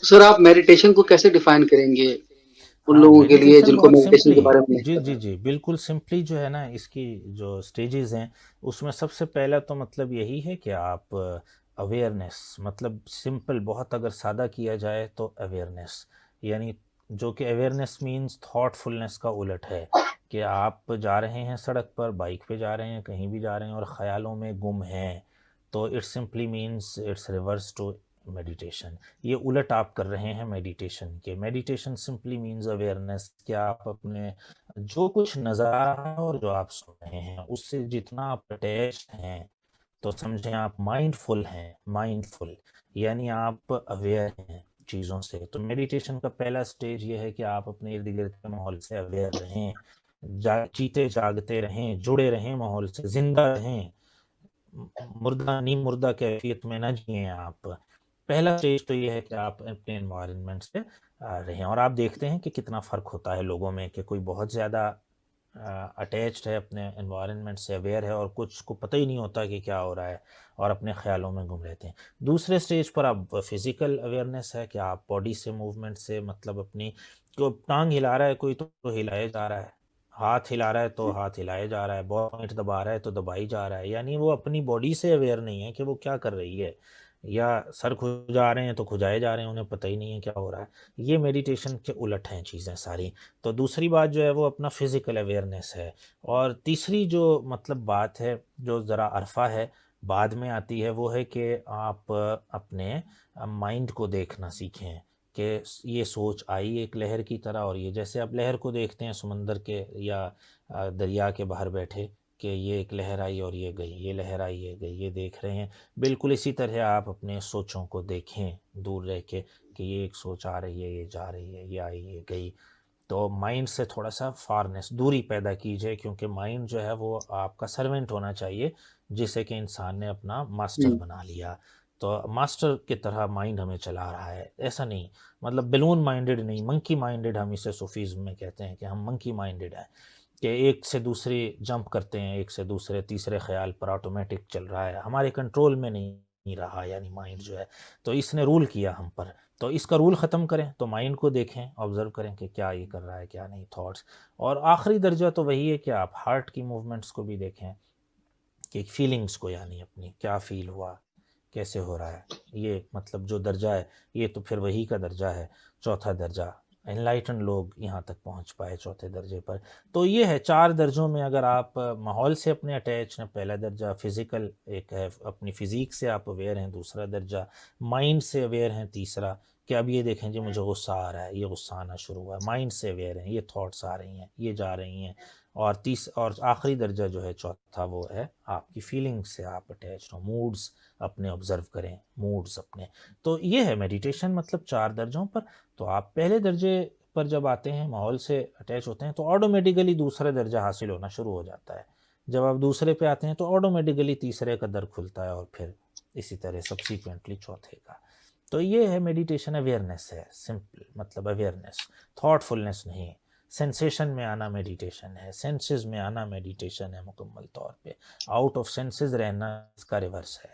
तो सर आप मेडिटेशन को कैसे डिफाइन करेंगे? उन हाँ, लोगों के लिए मेडिटेशन जिनको बहुत मेडिटेशन के सिंपली, बारे में नहीं जी पता। जी जी, बिल्कुल सिंपली जो है ना, इसकी जो स्टेजेस हैं उसमें सबसे पहला तो मतलब यही है कि आप अवेयरनेस, मतलब सिंपल बहुत अगर सादा किया जाए तो अवेयरनेस, यानी जो कि अवेयरनेस मीन्स थॉटफुलनेस का उलट है, कि आप जा रहे हैं सड़क पर, बाइक पे जा रहे हैं, कहीं भी जा रहे हैं और ख़यालों में गुम हैं, तो it simply means it's reverse to meditation. ये उलट आप कर रहे हैं मेडिटेशन के। मेडिटेशन सिंपली मीन्स अवेयरनेस, कि आप अपने जो कुछ नज़र आ रहा है और जो आप सुन रहे हैं उससे जितना आप अटैच हैं, तो समझें आप माइंडफुल हैं। माइंडफुल यानी आप अवेयर हैं चीज़ों से। तो मेडिटेशन का पहला स्टेज ये है कि आप अपने इर्द गिर्द के माहौल से अवेयर रहें, जीते जागते रहें, जुड़े रहें माहौल से, जिंदा रहें, मुर्दा नी मुर्दा कैफियत में ना जिए आप। पहला स्टेज तो ये है कि आप अपने एनवायरनमेंट से रहें, और आप देखते हैं कि कितना फ़र्क होता है लोगों में, कि कोई बहुत ज़्यादा अटैच्ड है अपने एनवायरनमेंट से, अवेयर है, और कुछ को पता ही नहीं होता कि क्या हो रहा है और अपने ख्यालों में गुम रहते हैं। दूसरे स्टेज पर आप फिज़िकल अवेयरनेस है, कि आप बॉडी से, मूवमेंट से, मतलब अपनी को टांग हिला रहा है कोई तो हिलाया जा रहा है, हाथ हिला रहा है तो हाथ हिलाया जा रहा है, पॉइंट दबा रहा है तो दबाई जा रहा है, यानी वो अपनी बॉडी से अवेयर नहीं है कि वो क्या कर रही है, या सर खुजा रहे हैं तो खुजाए जा रहे हैं, उन्हें पता ही नहीं है क्या हो रहा है। ये मेडिटेशन के उलट हैं चीज़ें सारी। तो दूसरी बात जो है वो अपना फिज़िकल अवेयरनेस है। और तीसरी जो मतलब बात है, जो ज़रा अरफा है, बाद में आती है, वो है कि आप अपने माइंड को देखना सीखें, कि ये सोच आई एक लहर की तरह, और ये जैसे आप लहर को देखते हैं समंदर के या दरिया के बाहर बैठे, कि ये एक लहर आई और ये गई, ये लहर आई ये गई, ये देख रहे हैं, बिल्कुल इसी तरह आप अपने सोचों को देखें दूर रह के, कि ये एक सोच आ रही है, ये जा रही है, ये आई ये गई। तो माइंड से थोड़ा सा फारनेस, दूरी पैदा कीजिए, क्योंकि माइंड जो है वो आपका सर्वेंट होना चाहिए, जिसे कि इंसान ने अपना मास्टर हुँ, बना लिया। तो मास्टर की तरह माइंड हमें चला रहा है, ऐसा नहीं, मतलब बलून माइंडेड नहीं, मंकी माइंडेड, हम इसे सूफीज़्म में कहते हैं कि हम मंकी माइंडेड हैं, कि एक से दूसरे जंप करते हैं, एक से दूसरे तीसरे ख्याल पर ऑटोमेटिक चल रहा है, हमारे कंट्रोल में नहीं रहा, यानी माइंड जो है, तो इसने रूल किया हम पर। तो इसका रूल ख़त्म करें, तो माइंड को देखें, ऑब्ज़र्व करें कि क्या ये कर रहा है क्या नहीं, थॉट्स। और आखिरी दर्जा तो वही है कि आप हार्ट की मूवमेंट्स को भी देखें, कि फीलिंग्स को, यानी अपनी क्या फ़ील हुआ, कैसे हो रहा है, ये मतलब जो दर्जा है, ये तो फिर वही का दर्जा है, चौथा दर्जा। एनलाइटन लोग यहाँ तक पहुँच पाए चौथे दर्जे पर। तो ये है, चार दर्जों में अगर आप माहौल से अपने अटैच हैं, पहला दर्जा फिज़िकल एक है, अपनी फ़िज़ीक से आप अवेयर हैं, दूसरा दर्जा माइंड से अवेयर हैं, तीसरा कि अब ये देखें जी मुझे गुस्सा आ रहा है, ये गुस्सा आना शुरू हुआ है, माइंड से अवेयर हैं, ये थॉट्स आ रही हैं, ये जा रही हैं। और आखिरी दर्जा जो है चौथा, वो है आपकी फीलिंग्स से आप अटैच हो, मूड्स अपने ऑब्जर्व करें, मूड्स अपने। तो ये है मेडिटेशन, मतलब चार दर्जों पर। तो आप पहले दर्जे पर जब आते हैं, माहौल से अटैच होते हैं, तो ऑटोमेटिकली दूसरा दर्जा हासिल होना शुरू हो जाता है। जब आप दूसरे पे आते हैं तो ऑटोमेटिकली तीसरे का दर खुलता है, और फिर इसी तरह सब्सीक्वेंटली चौथे का। तो ये है मेडिटेशन, अवेयरनेस है, सिंपल मतलब अवेयरनेस, थॉटफुलनेस नहीं। सेंसेशन में आना मेडिटेशन है, सेंसेस में आना मेडिटेशन है मुकम्मल तौर पे। आउट ऑफ सेंसेस रहना इसका रिवर्स है।